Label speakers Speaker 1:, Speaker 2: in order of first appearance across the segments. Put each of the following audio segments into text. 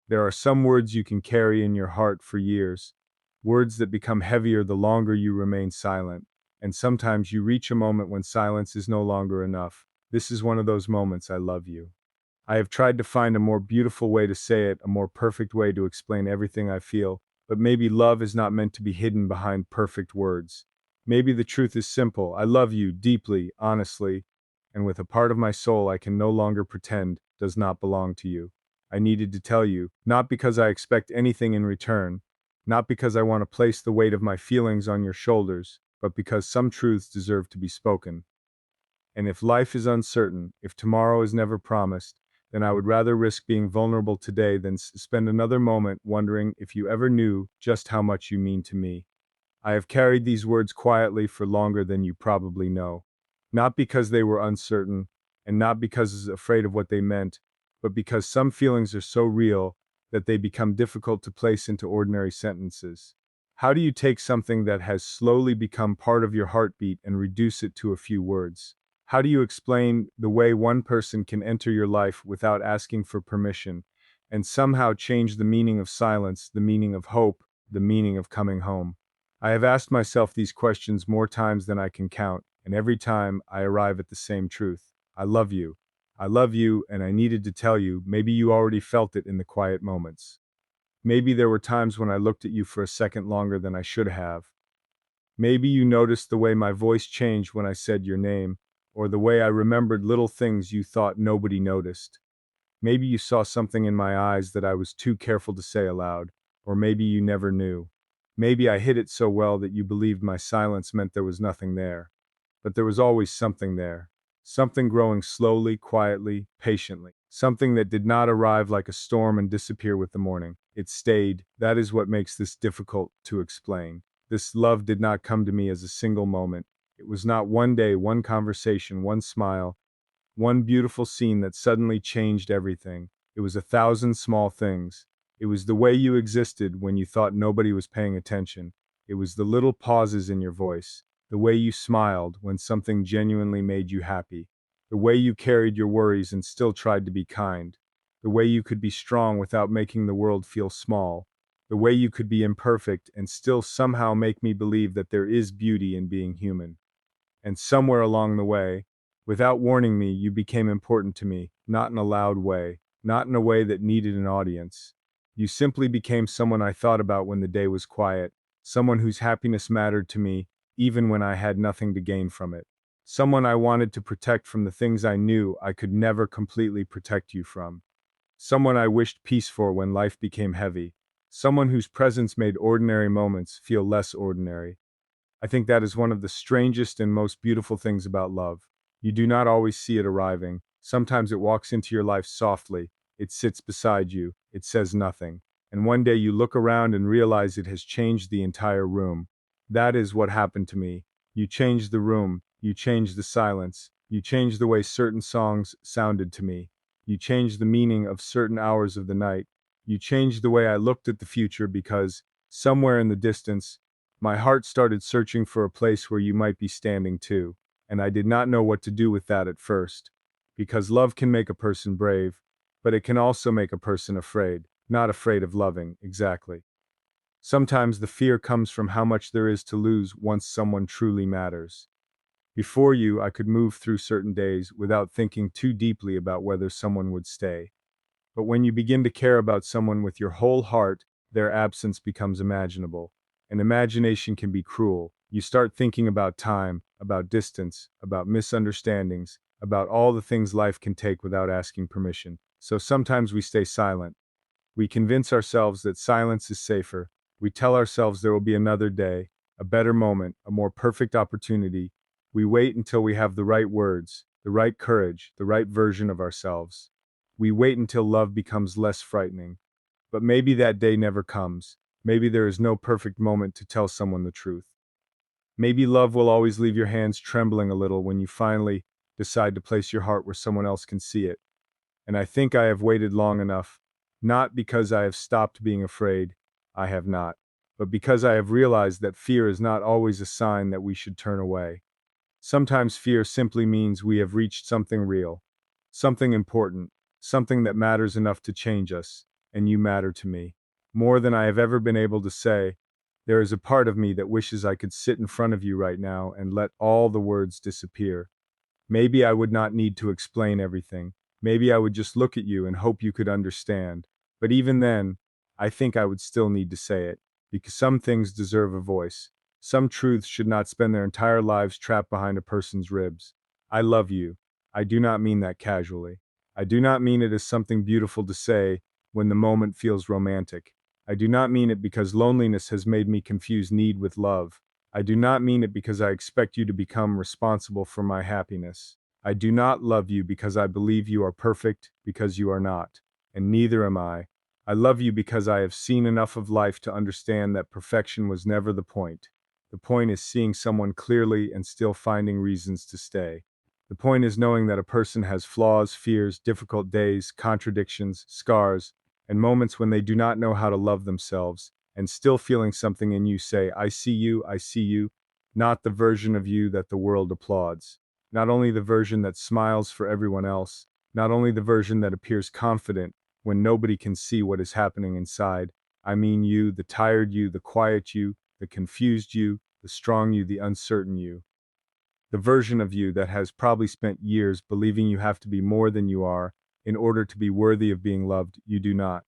Speaker 1: There are some words you can carry in your heart for years, words that become heavier the longer you remain silent, and sometimes you reach a moment when silence is no longer enough. This is one of those moments. I love you. I have tried to find a more beautiful way to say it, a more perfect way to explain everything I feel, but maybe love is not meant to be hidden behind perfect words. Maybe the truth is simple. I love you deeply, honestly, and with a part of my soul I can no longer pretend does not belong to you. I needed to tell you, not because I expect anything in return, not because I want to place the weight of my feelings on your shoulders, but because some truths deserve to be spoken. And if life is uncertain, if tomorrow is never promised, then I would rather risk being vulnerable today than spend another moment wondering if you ever knew just how much you mean to me. I have carried these words quietly for longer than you probably know. Not because they were uncertain, and not because I was afraid of what they meant, but because some feelings are so real that they become difficult to place into ordinary sentences. How do you take something that has slowly become part of your heartbeat and reduce it to a few words? How do you explain the way one person can enter your life without asking for permission and somehow change the meaning of silence, the meaning of hope, the meaning of coming home? I have asked myself these questions more times than I can count, and every time I arrive at the same truth. I love you. I love you, and I needed to tell you. Maybe you already felt it in the quiet moments. Maybe there were times when I looked at you for a second longer than I should have. Maybe you noticed the way my voice changed when I said your name, or the way I remembered little things you thought nobody noticed. Maybe you saw something in my eyes that I was too careful to say aloud, or maybe you never knew. Maybe I hid it so well that you believed my silence meant there was nothing there. But there was always something there. Something growing slowly, quietly, patiently. Something that did not arrive like a storm and disappear with the morning. It stayed. That is what makes this difficult to explain. This love did not come to me as a single moment. It was not one day, one conversation, one smile, one beautiful scene that suddenly changed everything. It was a thousand small things. It was the way you existed when you thought nobody was paying attention. It was the little pauses in your voice, the way you smiled when something genuinely made you happy, the way you carried your worries and still tried to be kind, the way you could be strong without making the world feel small, the way you could be imperfect and still somehow make me believe that there is beauty in being human. And somewhere along the way, without warning me, you became important to me, not in a loud way, not in a way that needed an audience. You simply became someone I thought about when the day was quiet, someone whose happiness mattered to me, even when I had nothing to gain from it. Someone I wanted to protect from the things I knew I could never completely protect you from. Someone I wished peace for when life became heavy. Someone whose presence made ordinary moments feel less ordinary. I think that is one of the strangest and most beautiful things about love. You do not always see it arriving. Sometimes it walks into your life softly. It sits beside you. It says nothing. And one day you look around and realize it has changed the entire room. That is what happened to me. You changed the room. You changed the silence. You changed the way certain songs sounded to me. You changed the meaning of certain hours of the night. You changed the way I looked at the future because, somewhere in the distance, my heart started searching for a place where you might be standing too, and I did not know what to do with that at first. Because love can make a person brave, but it can also make a person afraid, not afraid of loving, exactly. Sometimes the fear comes from how much there is to lose once someone truly matters. Before you, I could move through certain days without thinking too deeply about whether someone would stay. But when you begin to care about someone with your whole heart, their absence becomes imaginable. And imagination can be cruel. You start thinking about time, about distance, about misunderstandings, about all the things life can take without asking permission. So sometimes we stay silent. We convince ourselves that silence is safer. We tell ourselves there will be another day, a better moment, a more perfect opportunity. We wait until we have the right words, the right courage, the right version of ourselves. We wait until love becomes less frightening. But maybe that day never comes. Maybe there is no perfect moment to tell someone the truth. Maybe love will always leave your hands trembling a little when you finally decide to place your heart where someone else can see it. And I think I have waited long enough, not because I have stopped being afraid, I have not, but because I have realized that fear is not always a sign that we should turn away. Sometimes fear simply means we have reached something real, something important, something that matters enough to change us. and you matter to me. More than I have ever been able to say. There is a part of me that wishes I could sit in front of you right now and let all the words disappear. Maybe I would not need to explain everything. Maybe I would just look at you and hope you could understand. But even then, I think I would still need to say it, because some things deserve a voice. Some truths should not spend their entire lives trapped behind a person's ribs. I love you. I do not mean that casually. I do not mean it as something beautiful to say when the moment feels romantic. I do not mean it because loneliness has made me confuse need with love. I do not mean it because I expect you to become responsible for my happiness. I do not love you because I believe you are perfect, because you are not. And neither am I. I love you because I have seen enough of life to understand that perfection was never the point. The point is seeing someone clearly and still finding reasons to stay. The point is knowing that a person has flaws, fears, difficult days, contradictions, scars, and moments when they do not know how to love themselves, and still feeling something in you say, I see you, not the version of you that the world applauds, not only the version that smiles for everyone else, not only the version that appears confident when nobody can see what is happening inside. I mean you, the tired you, the quiet you, the confused you, the strong you, the uncertain you. The version of you that has probably spent years believing you have to be more than you are in order to be worthy of being loved. You do not.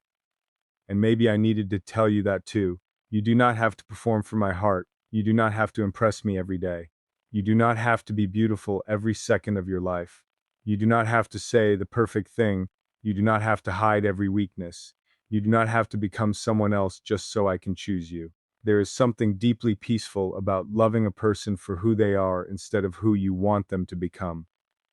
Speaker 1: And maybe I needed to tell you that too. You do not have to perform for my heart. You do not have to impress me every day. You do not have to be beautiful every second of your life. You do not have to say the perfect thing. You do not have to hide every weakness. You do not have to become someone else just so I can choose you. There is something deeply peaceful about loving a person for who they are instead of who you want them to become.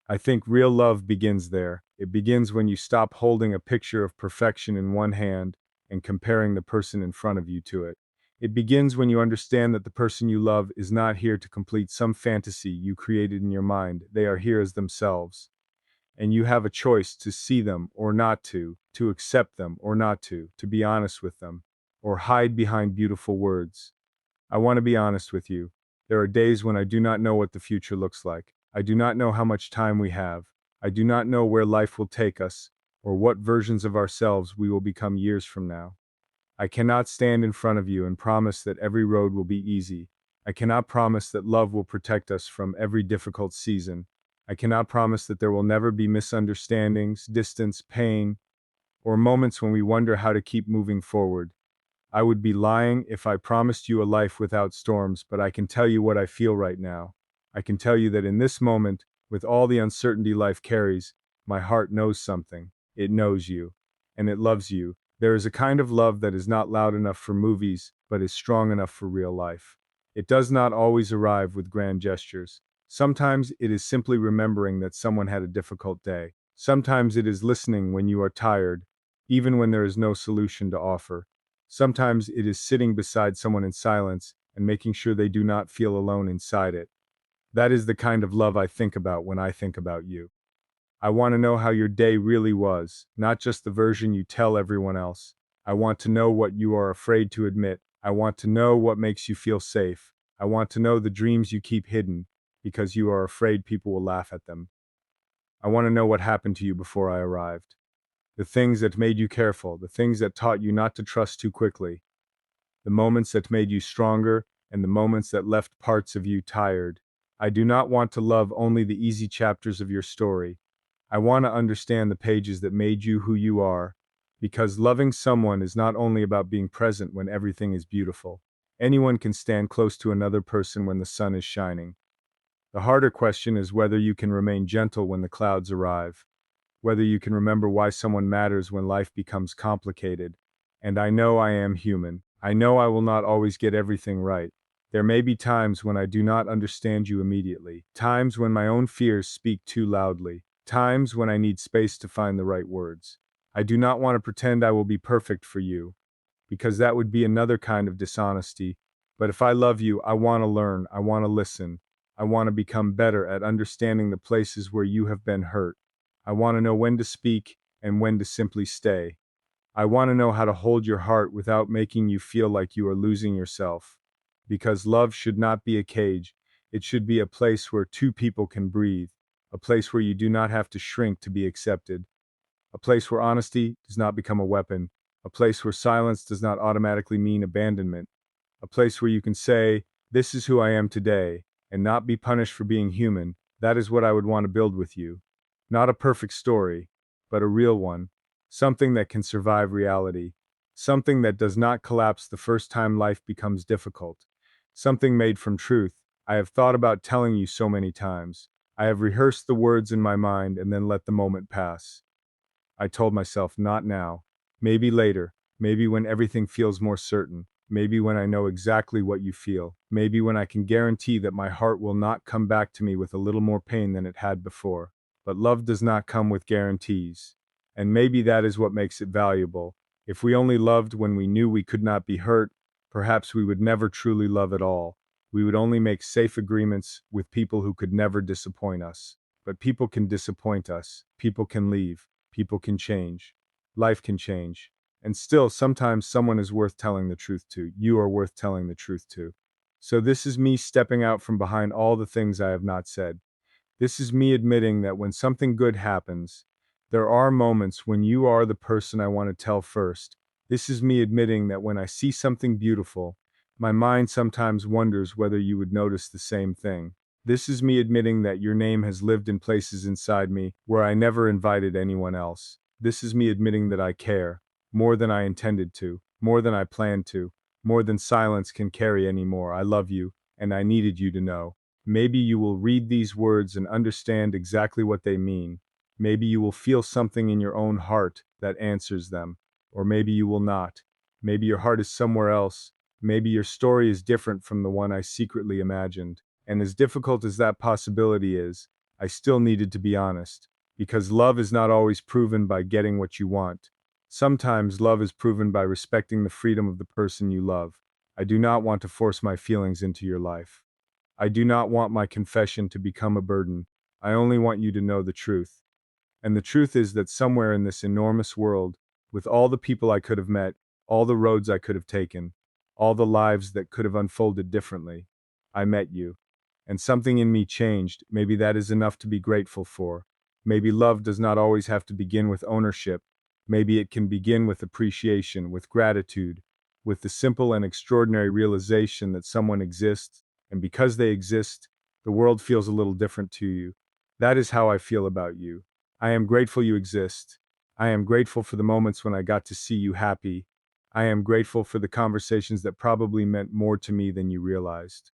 Speaker 1: I think real love begins there. It begins when you stop holding a picture of perfection in one hand and comparing the person in front of you to it. It begins when you understand that the person you love is not here to complete some fantasy you created in your mind. They are here as themselves. And you have a choice to see them or not to accept them or not to be honest with them, or hide behind beautiful words. I want to be honest with you. There are days when I do not know what the future looks like. I do not know how much time we have. I do not know where life will take us, or what versions of ourselves we will become years from now. I cannot stand in front of you and promise that every road will be easy. I cannot promise that love will protect us from every difficult season. I cannot promise that there will never be misunderstandings, distance, pain, or moments when we wonder how to keep moving forward. I would be lying if I promised you a life without storms, but I can tell you what I feel right now. I can tell you that in this moment, with all the uncertainty life carries, my heart knows something. It knows you. And it loves you. There is a kind of love that is not loud enough for movies, but is strong enough for real life. It does not always arrive with grand gestures. Sometimes it is simply remembering that someone had a difficult day. Sometimes it is listening when you are tired, even when there is no solution to offer. Sometimes it is sitting beside someone in silence and making sure they do not feel alone inside it. That is the kind of love I think about when I think about you. I want to know how your day really was, not just the version you tell everyone else. I want to know what you are afraid to admit. I want to know what makes you feel safe. I want to know the dreams you keep hidden because you are afraid people will laugh at them. I want to know what happened to you before I arrived. The things that made you careful, the things that taught you not to trust too quickly, the moments that made you stronger, and the moments that left parts of you tired. I do not want to love only the easy chapters of your story. I want to understand the pages that made you who you are, because loving someone is not only about being present when everything is beautiful. Anyone can stand close to another person when the sun is shining. The harder question is whether you can remain gentle when the clouds arrive, whether you can remember why someone matters when life becomes complicated. And I know I am human. I know I will not always get everything right. There may be times when I do not understand you immediately, times when my own fears speak too loudly, times when I need space to find the right words. I do not want to pretend I will be perfect for you, because that would be another kind of dishonesty. But if I love you, I want to learn, I want to listen, I want to become better at understanding the places where you have been hurt. I want to know when to speak and when to simply stay. I want to know how to hold your heart without making you feel like you are losing yourself. Because love should not be a cage. It should be a place where two people can breathe, a place where you do not have to shrink to be accepted, a place where honesty does not become a weapon, a place where silence does not automatically mean abandonment, a place where you can say, "This is who I am today," and not be punished for being human. That is what I would want to build with you. Not a perfect story, but a real one. Something that can survive reality. Something that does not collapse the first time life becomes difficult. Something made from truth. I have thought about telling you so many times. I have rehearsed the words in my mind and then let the moment pass. I told myself, not now. Maybe later. Maybe when everything feels more certain. Maybe when I know exactly what you feel. Maybe when I can guarantee that my heart will not come back to me with a little more pain than it had before. But love does not come with guarantees. And maybe that is what makes it valuable. If we only loved when we knew we could not be hurt, perhaps we would never truly love at all. We would only make safe agreements with people who could never disappoint us. But people can disappoint us. People can leave. People can change. Life can change. And still, sometimes someone is worth telling the truth to. You are worth telling the truth to. So this is me stepping out from behind all the things I have not said. This is me admitting that when something good happens, there are moments when you are the person I want to tell first. This is me admitting that when I see something beautiful, my mind sometimes wonders whether you would notice the same thing. This is me admitting that your name has lived in places inside me where I never invited anyone else. This is me admitting that I care, more than I intended to, more than I planned to, more than silence can carry anymore. I love you, and I needed you to know. Maybe you will read these words and understand exactly what they mean. Maybe you will feel something in your own heart that answers them. Or maybe you will not. Maybe your heart is somewhere else. Maybe your story is different from the one I secretly imagined. And as difficult as that possibility is, I still needed to be honest. Because love is not always proven by getting what you want. Sometimes love is proven by respecting the freedom of the person you love. I do not want to force my feelings into your life. I do not want my confession to become a burden. I only want you to know the truth. And the truth is that somewhere in this enormous world, with all the people I could have met, all the roads I could have taken, all the lives that could have unfolded differently, I met you. And something in me changed. Maybe that is enough to be grateful for. Maybe love does not always have to begin with ownership. Maybe it can begin with appreciation, with gratitude, with the simple and extraordinary realization that someone exists, and because they exist, the world feels a little different to you. That is how I feel about you. I am grateful you exist. I am grateful for the moments when I got to see you happy. I am grateful for the conversations that probably meant more to me than you realized.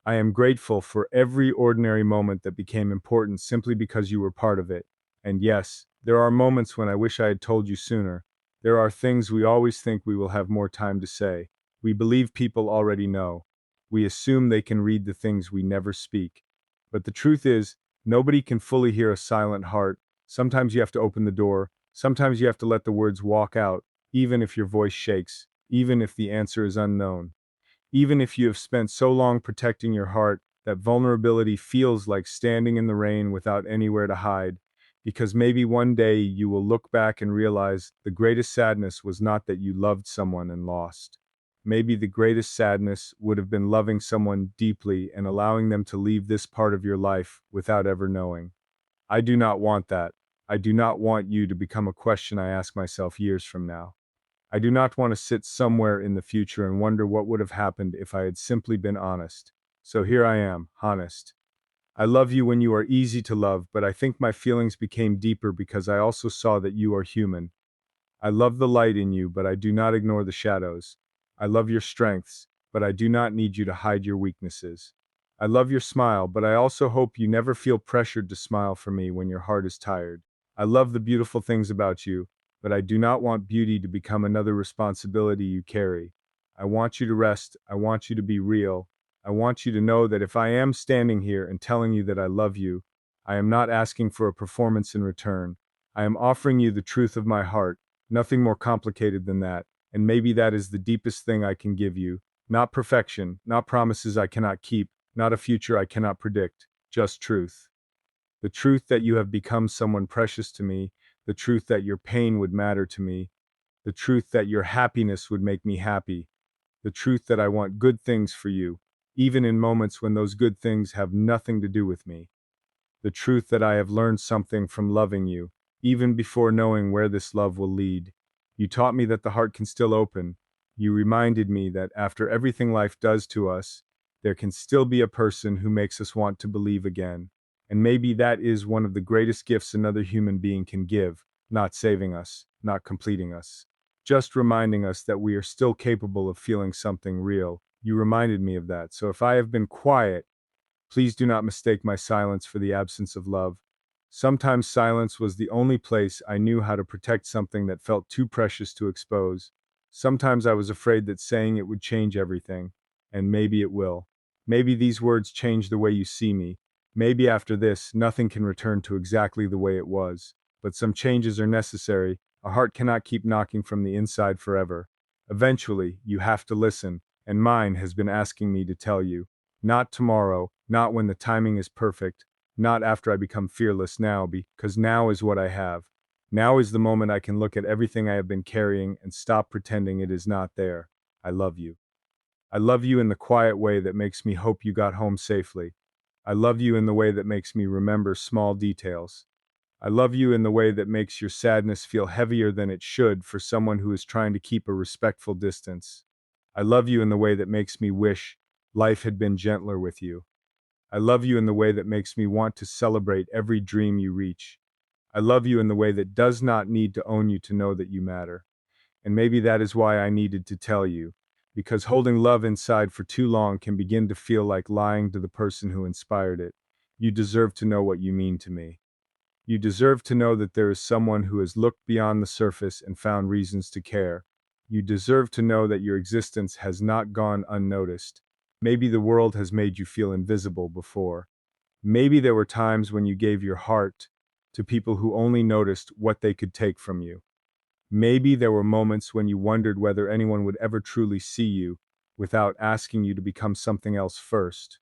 Speaker 1: I am grateful for every ordinary moment that became important simply because you were part of it. And yes, there are moments when I wish I had told you sooner. There are things we always think we will have more time to say. We believe people already know. We assume they can read the things we never speak. But the truth is, nobody can fully hear a silent heart. Sometimes you have to open the door. Sometimes you have to let the words walk out, even if your voice shakes, even if the answer is unknown. Even if you have spent so long protecting your heart that vulnerability feels like standing in the rain without anywhere to hide, because maybe one day you will look back and realize the greatest sadness was not that you loved someone and lost. Maybe the greatest sadness would have been loving someone deeply and allowing them to leave this part of your life without ever knowing. I do not want that. I do not want you to become a question I ask myself years from now. I do not want to sit somewhere in the future and wonder what would have happened if I had simply been honest. So here I am, honest. I love you when you are easy to love, but I think my feelings became deeper because I also saw that you are human. I love the light in you, but I do not ignore the shadows. I love your strengths, but I do not need you to hide your weaknesses. I love your smile, but I also hope you never feel pressured to smile for me when your heart is tired. I love the beautiful things about you, but I do not want beauty to become another responsibility you carry. I want you to rest. I want you to be real. I want you to know that if I am standing here and telling you that I love you, I am not asking for a performance in return. I am offering you the truth of my heart. Nothing more complicated than that, and maybe that is the deepest thing I can give you. Not perfection, not promises I cannot keep, not a future I cannot predict, just truth. The truth that you have become someone precious to me, the truth that your pain would matter to me, the truth that your happiness would make me happy, the truth that I want good things for you, even in moments when those good things have nothing to do with me. The truth that I have learned something from loving you, even before knowing where this love will lead. You taught me that the heart can still open. You reminded me that after everything life does to us, there can still be a person who makes us want to believe again. And maybe that is one of the greatest gifts another human being can give, not saving us, not completing us, just reminding us that we are still capable of feeling something real. You reminded me of that. So if I have been quiet, please do not mistake my silence for the absence of love. Sometimes silence was the only place I knew how to protect something that felt too precious to expose. Sometimes I was afraid that saying it would change everything, and maybe it will. Maybe these words change the way you see me. Maybe after this, nothing can return to exactly the way it was. But some changes are necessary. A heart cannot keep knocking from the inside forever. Eventually, you have to listen, and mine has been asking me to tell you. Not tomorrow, not when the timing is perfect, not after I become fearless now, because now is what I have. Now is the moment I can look at everything I have been carrying and stop pretending it is not there. I love you. I love you in the quiet way that makes me hope you got home safely. I love you in the way that makes me remember small details. I love you in the way that makes your sadness feel heavier than it should for someone who is trying to keep a respectful distance. I love you in the way that makes me wish life had been gentler with you. I love you in the way that makes me want to celebrate every dream you reach. I love you in the way that does not need to own you to know that you matter. And maybe that is why I needed to tell you, because holding love inside for too long can begin to feel like lying to the person who inspired it. You deserve to know what you mean to me. You deserve to know that there is someone who has looked beyond the surface and found reasons to care. You deserve to know that your existence has not gone unnoticed. Maybe the world has made you feel invisible before. Maybe there were times when you gave your heart to people who only noticed what they could take from you. Maybe there were moments when you wondered whether anyone would ever truly see you without asking you to become something else first.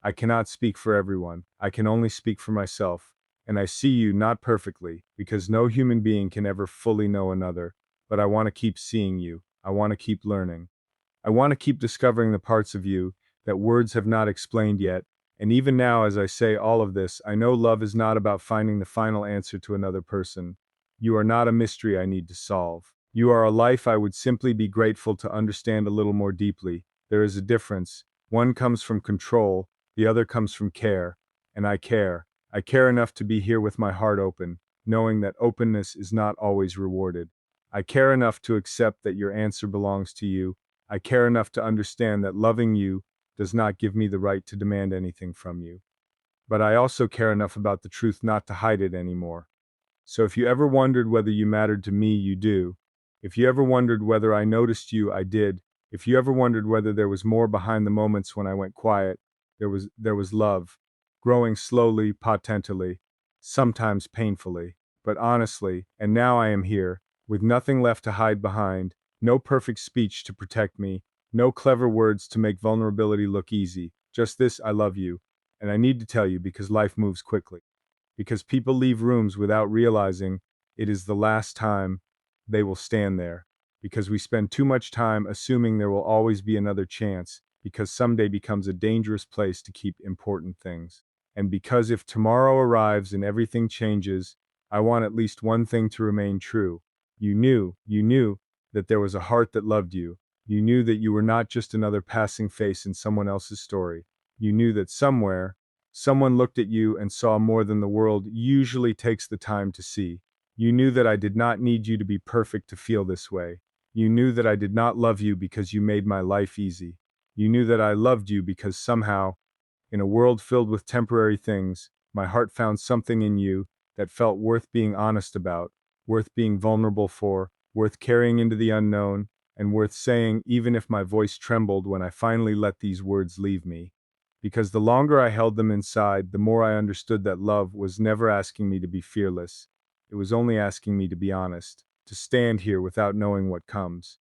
Speaker 1: I cannot speak for everyone. I can only speak for myself. And I see you not perfectly, because no human being can ever fully know another, but I want to keep seeing you. I want to keep learning. I want to keep discovering the parts of you that words have not explained yet. And even now, as I say all of this, I know love is not about finding the final answer to another person. You are not a mystery I need to solve. You are a life I would simply be grateful to understand a little more deeply. There is a difference. One comes from control, the other comes from care. And I care. I care enough to be here with my heart open, knowing that openness is not always rewarded. I care enough to accept that your answer belongs to you. I care enough to understand that loving you does not give me the right to demand anything from you. But I also care enough about the truth not to hide it anymore. So if you ever wondered whether you mattered to me, you do. If you ever wondered whether I noticed you, I did. If you ever wondered whether there was more behind the moments when I went quiet, there was love, growing slowly, potentially, sometimes painfully, but honestly, and now I am here, with nothing left to hide behind, no perfect speech to protect me, no clever words to make vulnerability look easy, just this: I love you, and I need to tell you because life moves quickly, because people leave rooms without realizing it is the last time they will stand there, because we spend too much time assuming there will always be another chance, because someday becomes a dangerous place to keep important things. And because if tomorrow arrives and everything changes, I want at least one thing to remain true. You knew that there was a heart that loved you. You knew that you were not just another passing face in someone else's story. You knew that somewhere, someone looked at you and saw more than the world usually takes the time to see. You knew that I did not need you to be perfect to feel this way. You knew that I did not love you because you made my life easy. You knew that I loved you because somehow, in a world filled with temporary things, my heart found something in you that felt worth being honest about, worth being vulnerable for, worth carrying into the unknown, and worth saying even if my voice trembled when I finally let these words leave me. Because the longer I held them inside, the more I understood that love was never asking me to be fearless. It was only asking me to be honest, to stand here without knowing what comes.